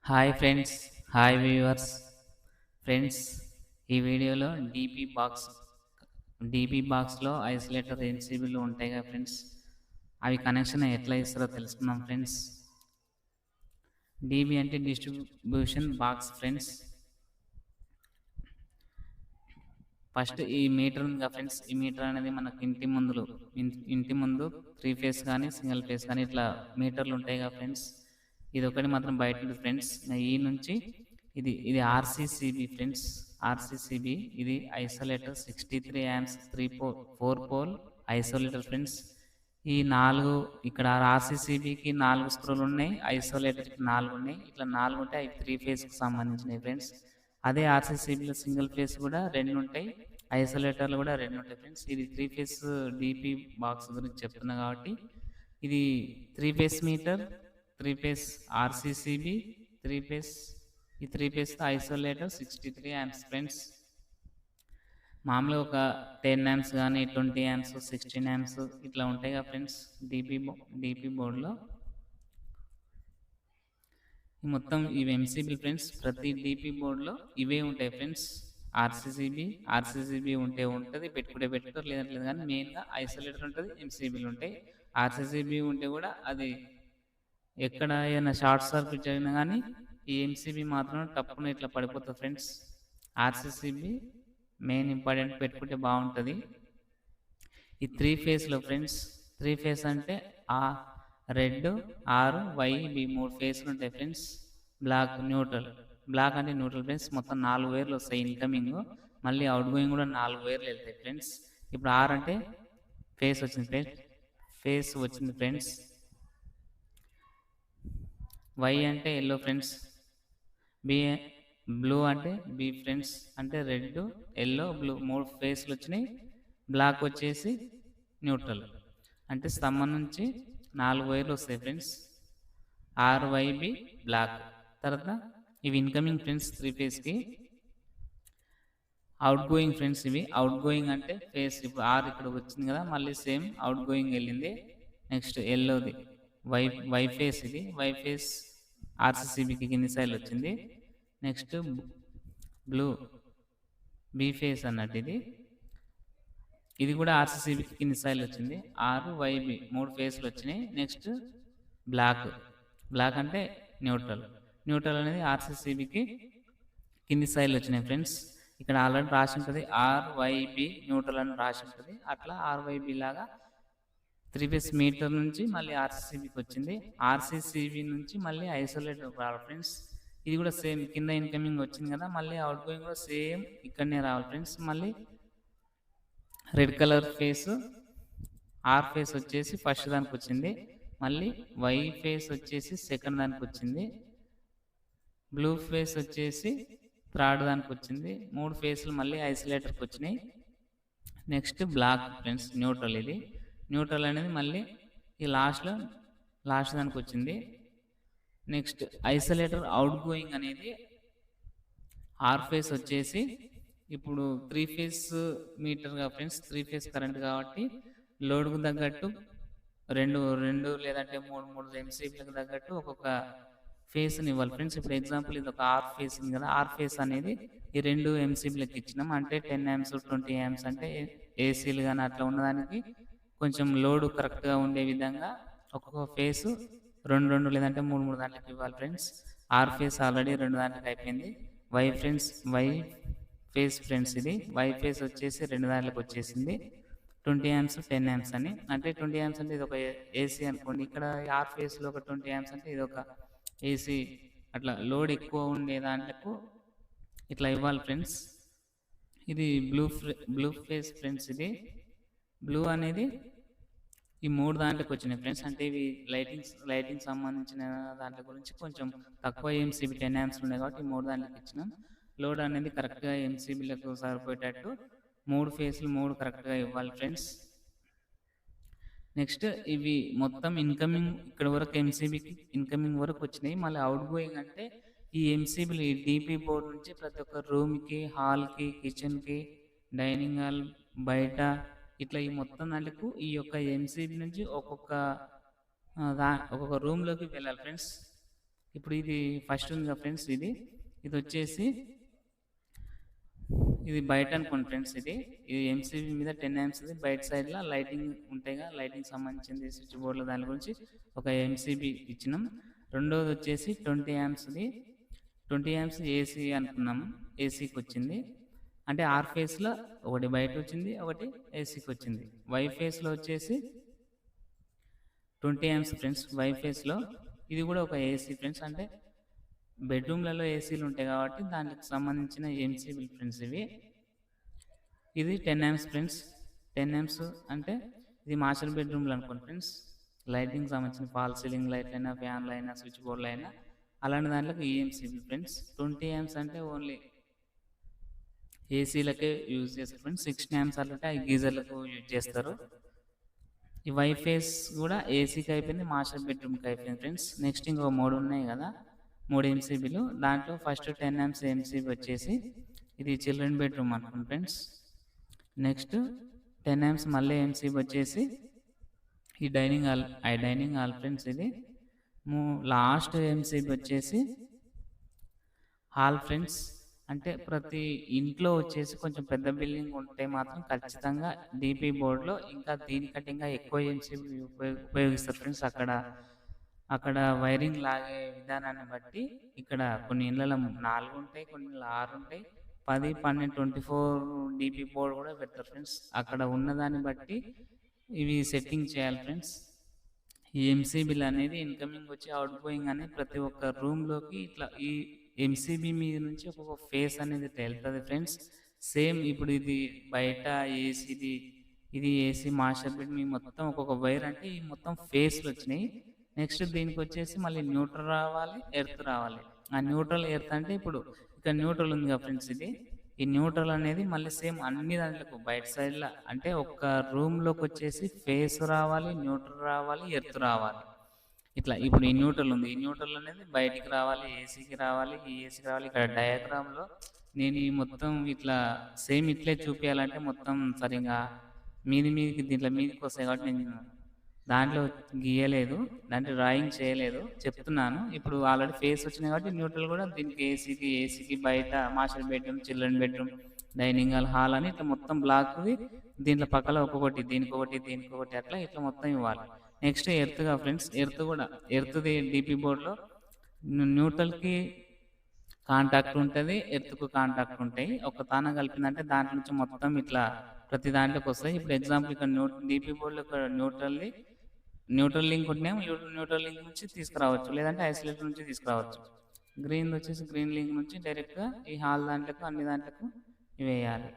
Hi friends, hi viewers. Friends, ఈ వీడియోలో DP బాక్స్లో ఐసోలేటర్ ఎన్సీబీలు ఉంటాయి కదా ఫ్రెండ్స్, అవి కనెక్షన్ ఎట్లా ఇస్తారో తెలుసుకుందాం ఫ్రెండ్స్. డీబీ అంటే డిస్ట్రిబ్యూషన్ బాక్స్ ఫ్రెండ్స్. ఫస్ట్ ఈ మీటర్ ఉంది కదా ఫ్రెండ్స్, ఈ మీటర్ అనేది మనకు ఇంటి ముందు 3 ఫేస్ కానీ సింగిల్ ఫేస్ కానీ ఇట్లా మీటర్లు ఉంటాయి కదా ఫ్రెండ్స్. ఇది ఒకటి మాత్రం బయట ఉంది ఫ్రెండ్స్. ఈ నుంచి ఇది ఆర్సీసీబీ ఫ్రెండ్స్. ఆర్సీసీబీ ఇది isolator 63 amps 4 pole isolator friends. ఈ 4 ఇక్కడ ఆర్సీసీబీకి 4 స్క్రూలు ఉన్నాయి, ఐసోలేటర్కి 4 ఉన్నాయి. ఇట్లా 4 ఉంటాయి, అవి 3 ఫేస్కి సంబంధించినవి ఫ్రెండ్స్. అదే ఆర్సీసీబీలో సింగిల్ ఫేస్ కూడా 2 ఉంటాయి, ఐసోలేటర్లు కూడా 2 ఉంటాయి ఫ్రెండ్స్. ఇది 3 ఫేస్ డీపీ బాక్స్ గురించి చెప్తున్నా కాబట్టి ఇది 3 face metre, 3 face RCCB, 3 face ఈ 3 ఫేస్ ఐసోలేటర్ 63 యాంప్స్ ఫ్రెండ్స్. మామూలుగా ఒక 10 యాంప్స్ కానీ 20 యాంప్స్ 16 యాంప్స్ ఇట్లా ఉంటాయి కదా ఫ్రెండ్స్ డీపీ బోర్డులో. మొత్తం ఇవి ఎంసీబీ ఫ్రెండ్స్. ప్రతి డీపీ బోర్డులో ఇవే ఉంటాయి ఫ్రెండ్స్. ఆర్సీసీబీ ఉంటే ఉంటుంది, పెట్టుకుంటారు, లేదంటే లేదు. కానీ మెయిన్గా ఐసోలేటర్ ఉంటుంది, ఎంసీబీలు ఉంటాయి. ఆర్సీసీబీ ఉంటే కూడా అది ఎక్కడ ఏదైనా షార్ట్ సర్క్యూట్ జరిగినా కానీ ఈ ఎంసీబీ మాత్రం తప్పున ఇట్లా పడిపోతుంది ఫ్రెండ్స్. ఆర్సీసీబీ మెయిన్ ఇంపార్టెంట్, పెట్టుకుంటే బాగుంటుంది. ఈ 3 ఫేస్లో ఫ్రెండ్స్, 3 ఫేస్ అంటే రెడ్, ఆర్, వై, బి 3 ఫేస్లు ఉంటాయి ఫ్రెండ్స్. Black, neutral. బ్లాక్ అంటే న్యూట్రల్ ఫ్రెండ్స్. మొత్తం 4 వైర్లు వస్తాయి ఇన్కమింగ్, మళ్ళీ అవుట్ గోయింగ్ కూడా 4 వైర్లు వెళ్తాయి ఫ్రెండ్స్. ఇప్పుడు ఆర్ అంటే ఫేస్ వచ్చింది ఫ్రెండ్స్. వై అంటే ఎల్లో ఫ్రెండ్స్. బ్లూ అంటే బి ఫ్రెండ్స్. అంటే రెడ్, ఎల్లో, బ్లూ 3 ఫేస్లు వచ్చినాయి. బ్లాక్ వచ్చేసి న్యూట్రల్. అంటే స్తంభం నుంచి 4 వైర్లు వస్తాయి ఫ్రెండ్స్. RYB black. తర్వాత ఇవి ఇన్కమింగ్ ఫ్రెండ్స్ 3 ఫేస్కి. Outgoing friends. ఇవి అవుట్ గోయింగ్ అంటే ఫేస్. ఇప్పుడు ఆర్ ఇక్కడ వచ్చింది కదా, మళ్ళీ సేమ్ అవుట్ గోయింగ్ వెళ్ళింది. నెక్స్ట్ ఎల్లోది వై ఫేస్. ఇది వై ఫేస్ ఆర్సీసీబీకి కింది సైడ్ వచ్చింది. నెక్స్ట్ బ్లూ బి ఫేస్ అన్నట్టు. ఇది కూడా ఆర్సీసీబీకి కింది సైడ్ వచ్చింది. ఆర్, వైబి 3 ఫేస్లు వచ్చినాయి. నెక్స్ట్ బ్లాక్ అంటే న్యూట్రల్ అనేది ఆర్సీసీబీకి కింది సైడ్లు వచ్చినాయి ఫ్రెండ్స్. ఇక్కడ ఆల్రెడీ రాసి ఉంటుంది ఆర్వైబి న్యూట్రల్ అని రాసి ఉంటుంది. అట్లా ఆర్వైబి లాగా 3 ఫేస్ మీటర్ నుంచి మళ్ళీ ఆర్సీసీబీకి వచ్చింది. ఆర్సీసీబీ నుంచి మళ్ళీ ఐసోలేటర్ రావాలి ఫ్రెండ్స్. ఇది కూడా సేమ్, కింద ఇన్కమింగ్ వచ్చింది కదా, మళ్ళీ అవుట్ గోయింగ్ కూడా సేమ్ ఇక్కడనే రావాలి ఫ్రెండ్స్. మళ్ళీ red colour face are face వచ్చేసి ఫస్ట్ దానికి వచ్చింది. మళ్ళీ వై ఫేస్ వచ్చేసి సెకండ్ దానికి వచ్చింది. బ్లూ ఫేస్ వచ్చేసి థర్డ్ దానికి వచ్చింది. 3 ఫేస్లు మళ్ళీ ఐసోలేటర్కి వచ్చినాయి. Next black friends, neutral. ఇది న్యూట్రల్ అనేది మళ్ళీ ఈ లాస్ట్ దానికి వచ్చింది. నెక్స్ట్ ఐసోలేటర్ అవుట్ గోయింగ్ అనేది ఆర్ ఫేస్ వచ్చేసి ఇప్పుడు 3 ఫేస్ మీటర్గా ఫ్రెండ్స్. 3 ఫేస్ కరెంట్ కాబట్టి లోడ్కు తగ్గట్టు రెండు లేదంటే మూడు ఎంసీబీలకు తగ్గట్టు ఒక్కొక్క ఫేస్ని ఇవ్వాలి ఫ్రెండ్స్. ఇప్పుడు ఎగ్జాంపుల్ ఇది ఒక ఆర్ ఫేస్ ఉంది కదా, ఆర్ ఫేస్ అనేది ఈ 2 ఎంసీబీలకు ఇచ్చినాం. అంటే 10 యాంప్స్ 20 యాంప్స్ అంటే ఏసీలు కానీ అట్లా ఉన్నదానికి కొంచెం లోడ్ కరెక్ట్గా ఉండే విధంగా ఒక్కొక్క ఫేసు 2 లేదంటే 3 దాంట్లోకి ఇవ్వాలి ఫ్రెండ్స్. ఆర్ ఫేస్ ఆల్రెడీ 2 దాంట్లోకి అయిపోయింది. Why face friends. ఇది వై ఫేస్ వచ్చేసి 2 దాంట్లోకి వచ్చేసింది. 20 యాంప్స్ 10 యాంప్స్ అని. అంటే 20 యాంప్స్ అంటే ఇది ఒక ఏసీ అనుకోండి. ఇక్కడ ఆర్ ఫేస్లో ఒక 20 యాంప్స్ అంటే ఇది ఒక ఏసీ. అట్లా లోడ్ ఎక్కువ ఉండే దాంట్లకు ఇట్లా ఇవ్వాలి ఫ్రెండ్స్. ఇది బ్లూ ఫేస్ ఫ్రెండ్స్. ఇది బ్లూ అనేది ఈ 3 దాంట్లోకి వచ్చినాయి ఫ్రెండ్స్. అంటే ఇవి లైటింగ్ సంబంధించిన దాంట్లో గురించి కొంచెం తక్కువ ఎంసీబీ 10 యాంప్స్ ఉన్నాయి కాబట్టి 3 దాంట్లోకి ఇచ్చినాం. లోడ్ అనేది కరెక్ట్గా ఎంసీబీలకు సరిపోయేటట్టు 3 ఫేస్లు 3 కరెక్ట్గా ఇవ్వాలి ఫ్రెండ్స్. నెక్స్ట్ ఇవి మొత్తం ఇన్కమింగ్ ఇక్కడ వరకు ఎంసీబీకి ఇన్కమింగ్ వరకు వచ్చినాయి. మళ్ళీ అవుట్ గోయింగ్ అంటే ఈ ఎంసీబీలు ఈ డీపీ బోర్డు నుంచి ప్రతి ఒక్క రూమ్కి, హాల్కి, కిచెన్కి, డైనింగ్ హాల్, బయట ఇట్లా ఈ మొత్తం దాంట్లకు ఈ యొక్క ఎంసీబీ నుంచి ఒక్కొక్క రూమ్లోకి వెళ్ళాలి ఫ్రెండ్స్. ఇప్పుడు ఇది ఫస్ట్ ఉంది కదా ఫ్రెండ్స్, ఇది వచ్చేసి ఇది బయట అనుకోండి ఫ్రెండ్స్. ఇది ఎంసీబీ మీద 10 amps బయట సైడ్లో లైటింగ్ ఉంటాయిగా, లైటింగ్ సంబంధించింది స్విచ్ బోర్డులో దాని గురించి ఒక ఎంసీబీ ఇచ్చినాం. రెండోది వచ్చేసి 20 amps 20 amps ఏసీ అనుకున్నాము, ఏసీకి వచ్చింది. అంటే ఆర్ ఫేస్లో ఒకటి బయట వచ్చింది, ఒకటి ఏసీకి వచ్చింది. వై ఫేస్లో వచ్చేసి 20 amps ఫ్రెండ్స్. వై ఫేస్లో ఇది కూడా ఒక ఏసీ ఫ్రెండ్స్. అంటే బెడ్రూమ్లలో ఏసీలు ఉంటాయి కాబట్టి దానికి సంబంధించిన ఎంసీబీ ఫ్రెండ్స్ ఇవి. ఇది 10 amps ఫ్రెండ్స్. 10 amps అంటే ఇది మాస్టర్ బెడ్రూమ్లో అనుకోండి ఫ్రెండ్స్. లైటింగ్ సంబంధించిన ఫాల్ సీలింగ్ లైట్లు అయినా, ఫ్యాన్లు అయినా, స్విచ్ బోర్డులు అయినా అలాంటి దాంట్లోకి ఈ ఎంసీబీ ఫ్రెండ్స్. 20 amps అంటే ఓన్లీ ఏసీలకే యూజ్ చేస్తారు ఫ్రెండ్స్. 16 amps అంటే ఈ గీజర్లకు యూజ్ చేస్తారు. ఈ వైఫేస్ కూడా ఏసీకి అయిపోయింది, మాస్టర్ బెడ్రూమ్కి అయిపోయింది ఫ్రెండ్స్. నెక్స్ట్ ఇంకో 3 ఉన్నాయి కదా, 3 ఎంసీబీలు. దాంట్లో ఫస్ట్ 10 amps ఎంసీబీ వచ్చేసి ఇది చిల్డ్రన్ బెడ్రూమ్ అనుకోండి ఫ్రెండ్స్. నెక్స్ట్ 10 amps మళ్ళీ ఎంసీబీ వచ్చేసి ఈ డైనింగ్ హాల్ ఫ్రెండ్స్. ఇది లాస్ట్ ఎంసీబీ వచ్చేసి హాల్ ఫ్రెండ్స్. అంటే ప్రతి ఇంట్లో వచ్చేసి కొంచెం పెద్ద బిల్డింగ్ ఉంటే మాత్రం ఖచ్చితంగా డీపీ బోర్డులో ఇంకా దీనికంటే ఇంకా ఎక్కువ ఎంసీబీ ఉపయోగిస్తారు ఫ్రెండ్స్. అక్కడ వైరింగ్ లాగే విధానాన్ని బట్టి ఇక్కడ కొన్ని ఇళ్ళలో 4 ఉంటాయి, కొన్ని ఇళ్ళలో 6 ఉంటాయి, 10, 12, 24 డీపీ బోర్డు కూడా పెడతారు ఫ్రెండ్స్. అక్కడ ఉన్నదాన్ని బట్టి ఇవి సెట్టింగ్ చేయాలి ఫ్రెండ్స్. ఈ ఎంసీబీలు అనేది ఇన్కమింగ్ వచ్చి అవుట్ గోయింగ్ అనేది ప్రతి ఒక్క రూమ్లోకి ఇట్లా ఈ ఎంసీబీ మీద నుంచి ఒక్కొక్క ఫేస్ అనేది వెళ్తుంది ఫ్రెండ్స్. సేమ్ ఇప్పుడు ఇది బయట ఏసీది, ఇది ఏసీ మాస్టర్ బెడ్ మీ మొత్తం ఒక్కొక్క వైర్ అంటే ఈ మొత్తం ఫేస్లు వచ్చినాయి. నెక్స్ట్ దీనికి వచ్చేసి మళ్ళీ న్యూట్రల్ రావాలి, ఎర్త్ రావాలి. ఆ న్యూట్రల్ ఎర్త్ అంటే ఇప్పుడు ఇక్కడ న్యూట్రల్ ఉంది కదా ఫ్రెండ్స్. ఈ న్యూట్రల్ అనేది మళ్ళీ సేమ్ అన్ని దాంట్లకు బయట సైడ్లో అంటే ఒక్క రూమ్లోకి వచ్చేసి ఫేస్ రావాలి, న్యూట్రల్ రావాలి, ఎర్త్ రావాలి. ఇట్లా ఇప్పుడు ఈ న్యూట్రల్ ఉంది, ఈ న్యూట్రల్ అనేది బయటికి రావాలి, ఏసీకి రావాలి, ఈ ఏసీకి రావాలి. ఇక్కడ డయాగ్రామ్లో నేను ఈ మొత్తం ఇట్లా సేమ్ ఇట్లే చూపించాలంటే మొత్తం సరిగా మీదికి దీంట్లో మీదికి వస్తాయి కాబట్టి నేను దాంట్లో గీయలేదు, దాంట్లో డ్రాయింగ్ చేయలేదు, చెప్తున్నాను. ఇప్పుడు ఆల్రెడీ ఫేస్ వచ్చినాయి కాబట్టి న్యూట్రల్ కూడా దీనికి ఏసీకి బయట master bedroom, children bedroom, dining hall అని ఇట్లా మొత్తం బ్లాక్ది దీంట్లో పక్కన ఒక్కొక్కటి, దీనికొకటి అట్లా ఇట్లా మొత్తం ఇవ్వాలి. నెక్స్ట్ ఎర్త్గా ఫ్రెండ్స్. ఎర్త్ది డీపీ బోర్డులో న్యూట్రల్కి కాంటాక్ట్ ఉంటుంది, ఎర్త్కు కాంటాక్ట్ ఉంటాయి. ఒక తాన కలిపిందంటే దాంట్లో నుంచి మొత్తం ఇట్లా ప్రతి దాంట్లోకి వస్తాయి. ఇప్పుడు ఎగ్జాంపుల్ ఇక్కడ డీపీ బోర్డులో ఇక్కడ న్యూట్రల్ లింక్ ఉంటే న్యూట్రల్ లింక్ నుంచి తీసుకురావచ్చు, లేదంటే ఐసోలేటర్ నుంచి తీసుకురావచ్చు. గ్రీన్ వచ్చేసి గ్రీన్ లింక్ నుంచి డైరెక్ట్గా ఈ హాల్ దాంట్లకు అన్ని దాంట్లకు వేయాలి.